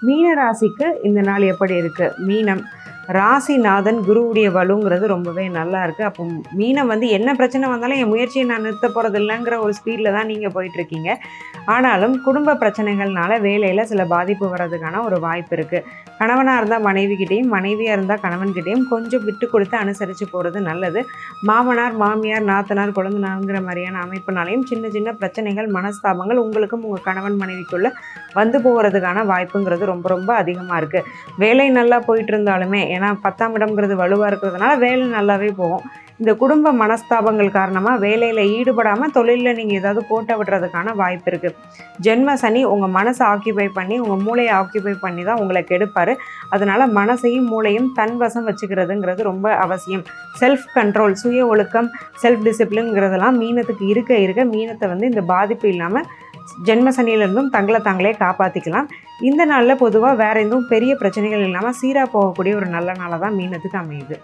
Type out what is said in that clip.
மீன ராசிக்கு இந்த நாள் எப்படி இருக்குது? மீனம் ராசிநாதன் குருவுடைய வலுங்கிறது ரொம்பவே நல்லா இருக்குது. அப்போ மீனம் வந்து என்ன பிரச்சனை வந்தாலும் என் முயற்சியை நான் நிறுத்த போகிறது இல்லைங்கிற ஒரு ஸ்பீடில் தான் நீங்கள் போயிட்டுருக்கீங்க. ஆனாலும் குடும்ப பிரச்சனைகள்னால வேலையில் சில பாதிப்பு வர்றதுக்கான ஒரு வாய்ப்பு இருக்குது. கணவனாக இருந்தால் மனைவிக்கிட்டேயும், மனைவியாக இருந்தால் கணவன்கிட்டையும் கொஞ்சம் விட்டு கொடுத்து அனுசரித்து போகிறது நல்லது. மாமனார், மாமியார், நாத்தனார், கொழுந்தனாருங்கிற மாதிரியான அமைப்புனாலையும் சின்ன சின்ன பிரச்சனைகள், மனஸ்தாபங்கள் உங்களுக்கும் உங்கள் கணவன் மனைவிக்குள்ளே வந்து போகிறதுக்கான வாய்ப்புங்கிறது ரொம்ப ரொம்ப அதிகமாக இருக்குது. வேலை நல்லா போயிட்டு இருந்தாலுமே, ஏன்னா 10ஆம் இடம்ங்கிறது வலுவாக இருக்கிறதுனால வேலை நல்லாவே போகும். இந்த குடும்ப மனஸ்தாபங்கள் காரணமாக வேலையில் ஈடுபடாமல் தொழிலில் நீங்கள் ஏதாவது கோட்டை விடுறதுக்கான வாய்ப்பு இருக்குது. ஜென்ம சனி உங்கள் மனசை ஆக்கியபை பண்ணி, உங்கள் மூளையை ஆக்கியபை பண்ணி தான் உங்களை கெடுப்பார். அதனால் மனசையும் மூளையும் தன் வசம் வச்சுக்கிறதுங்கிறது ரொம்ப அவசியம். செல்ஃப் கண்ட்ரோல், சுய ஒழுக்கம், செல்ஃப் டிசிப்ளின்ங்கிறதெல்லாம் மீனத்துக்கு இருக்க மீனத்தை வந்து இந்த பாதிப்பு இல்லாமல் ஜென்ம சனியிலிருந்தும் தங்களை தாங்களே காப்பாற்றிக்கலாம். இந்த நாளில் பொதுவாக வேறு எதுவும் பெரிய பிரச்சனைகள் இல்லாமல் சீராக போகக்கூடிய ஒரு நல்ல நாளாக தான் மீனத்துக்கு அமையுது.